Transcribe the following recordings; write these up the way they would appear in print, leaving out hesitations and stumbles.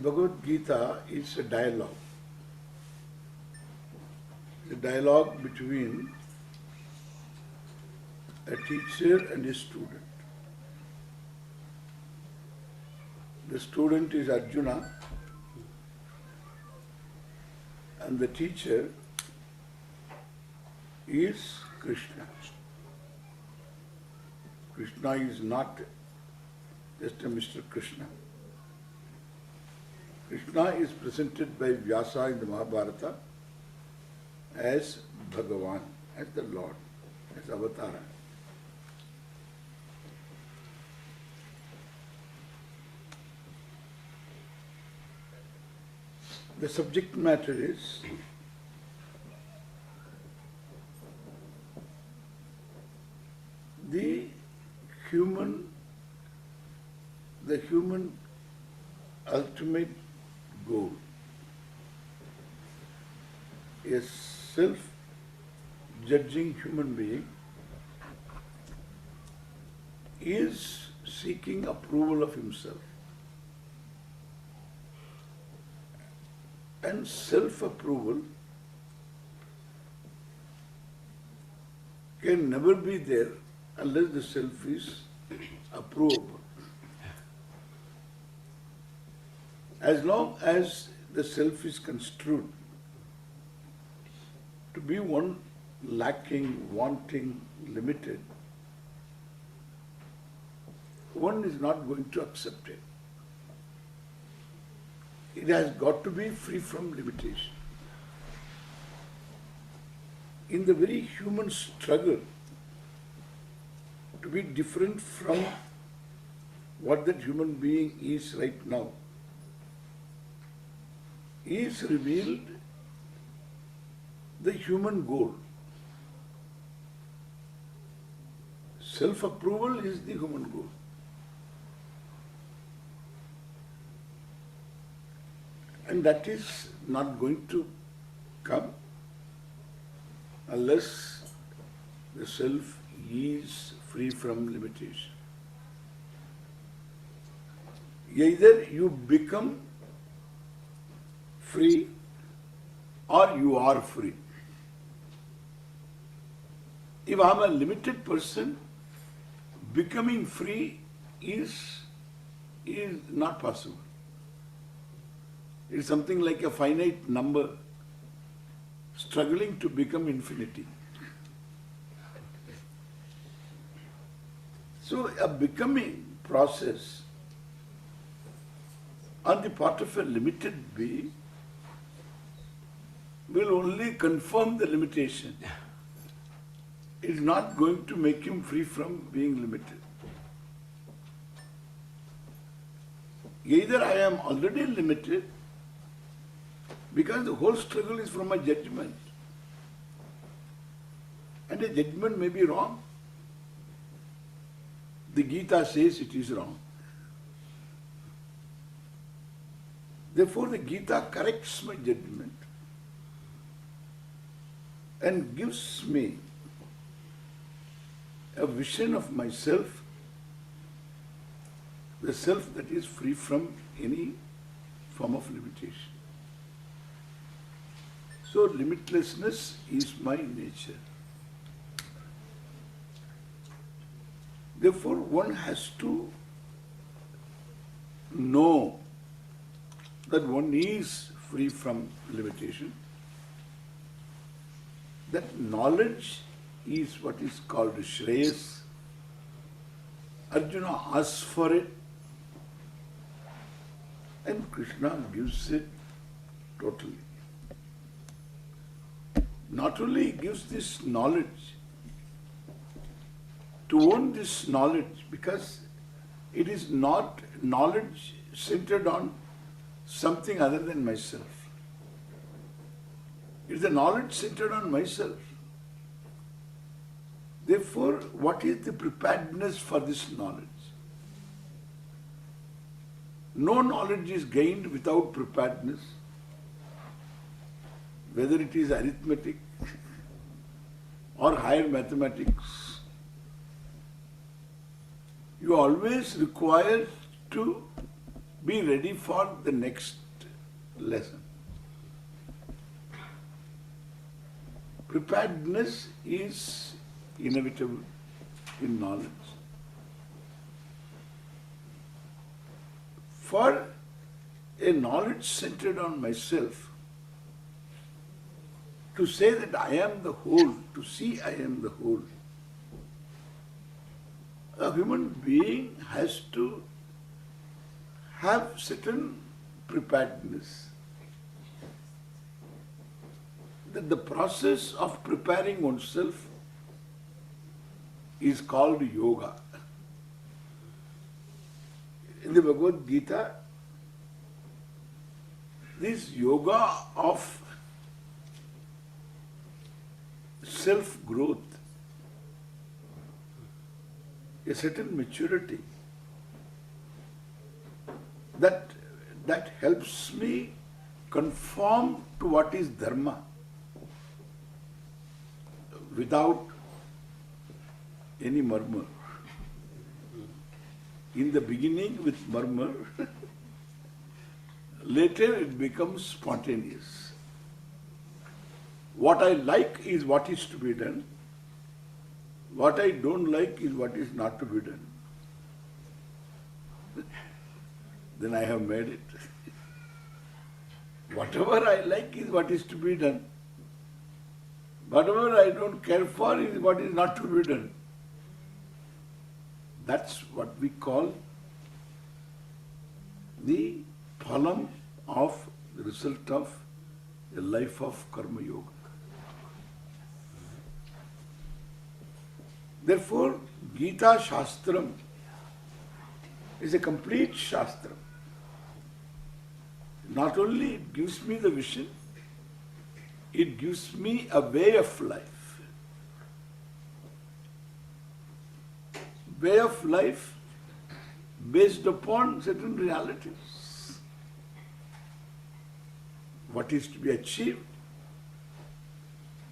Bhagavad Gita is a dialogue. A dialogue between a teacher and a student. The student is Arjuna and the teacher is Krishna. Krishna is not just a Mr. Krishna. Krishna is presented by Vyasa in the Mahabharata as Bhagavan, as the Lord, as Avatara. The subject matter is the human ultimate goal. A self-judging human being is seeking approval of himself. And self-approval can never be there unless the self is approvable. As long as the self is construed to be one lacking, wanting, limited, one is not going to accept it. It has got to be free from limitation. In the very human struggle to be different from what that human being is right now, is revealed the human goal. Self-approval is the human goal. And that is not going to come unless the self is free from limitation. Either you become free or you are free. If I am a limited person, becoming free is not possible. It's something like a finite number struggling to become infinity. So a becoming process on the part of a limited being will only confirm the limitation. It is not going to make him free from being limited. Either I am already limited, because the whole struggle is from a judgment. And a judgment may be wrong. The Gita says it is wrong. Therefore the Gita corrects my judgment and gives me a vision of myself, the self that is free from any form of limitation. So limitlessness is my nature. Therefore one has to know that one is free from limitation. That knowledge is what is called Shreyas. Arjuna asks for it and Krishna gives it totally. Not only gives this knowledge, to own this knowledge, because it is not knowledge centered on something other than myself. It is the knowledge centered on myself. Therefore, what is the preparedness for this knowledge? No knowledge is gained without preparedness. Whether it is arithmetic or higher mathematics, you always require to be ready for the next lesson. Preparedness is inevitable in knowledge. For a knowledge centered on myself, to say that I am the whole, to see I am the whole, a human being has to have certain preparedness. That the process of preparing oneself is called yoga. In the Bhagavad Gita, this yoga of self-growth, a certain maturity, that helps me conform to what is dharma without any murmur. In the beginning with murmur, later it becomes spontaneous. What I like is what is to be done. What I don't like is what is not to be done. Then I have made it. Whatever I like is what is to be done. Whatever I don't care for is what is not to be done. That's what we call the phalam of the result of a life of karma yoga. Therefore, Gita Shastram is a complete Shastram. Not only it gives me the vision, it gives me a way of life. Way of life based upon certain realities. What is to be achieved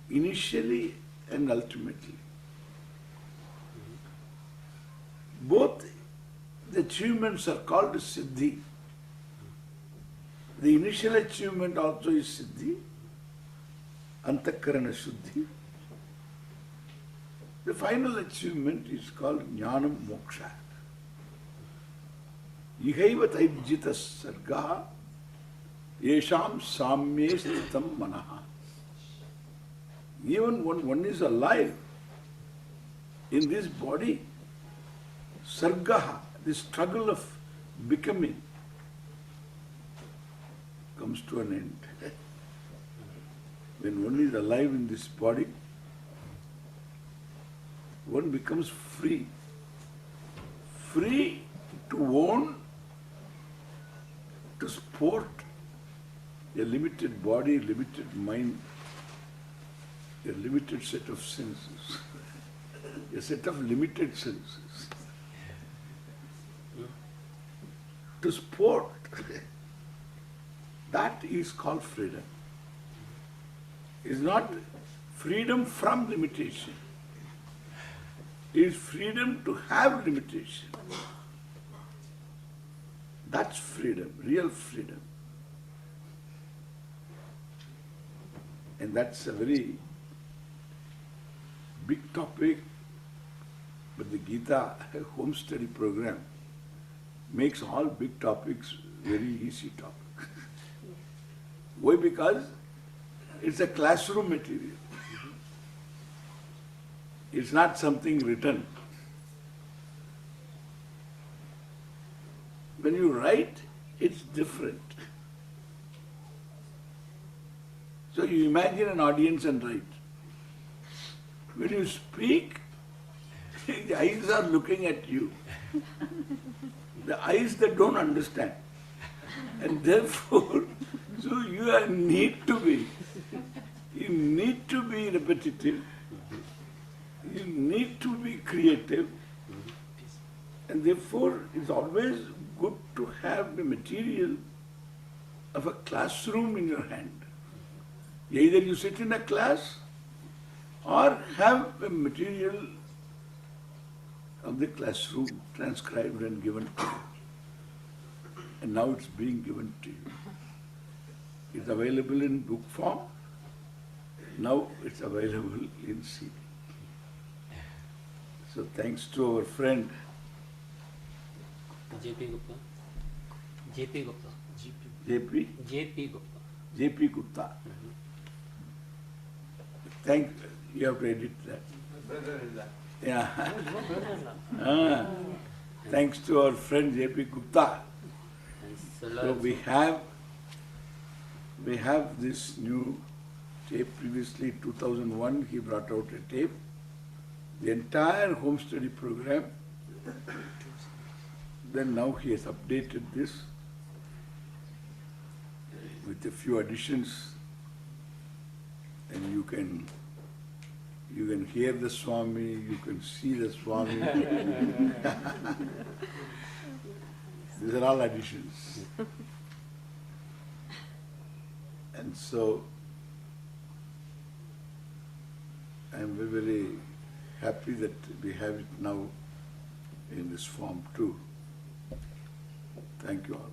initially and ultimately. Both the achievements are called Siddhi. The initial achievement also is Siddhi, Antakarana Shuddhi. The final achievement is called Jnanam Moksha. Ihaiva taijjita sargaha yesham samye sthitam manaha. Even when one is alive in this body, sargaha, the struggle of becoming, comes to an end. When one is alive in this body, one becomes free. Free to own, to sport a limited body, limited mind, a limited set of senses, a set of limited senses. To sport, that is called freedom. It's not freedom from limitation. It is freedom to have limitation. That's freedom, real freedom. And that's a very big topic, but the Gita home study program makes all big topics very easy topics. Why? Because it's a classroom material. It's not something written. When you write, it's different. So you imagine an audience and write. When you speak, the eyes are looking at you. The eyes that don't understand. And therefore, so you need to be repetitive, you need to be creative, and therefore it's always good to have the material of a classroom in your hand. Either you sit in a class or have a material of the classroom transcribed and given to you. and now it's being given to you. It's available in book form. Now it's available in CD. So thanks to our friend J.P. Gupta. J.P. Gupta. J.P. J.P. Gupta. J.P. Gupta. You have to edit that. Yeah. Thanks to our friend J.P. Gupta. So we have this new tape. Previously, 2001, he brought out a tape. The entire home study program. Then now he has updated this with a few additions, and you can hear the Swami, you can see the Swami. These are all additions. And so I am very, very happy that we have it now in this form too. Thank you all.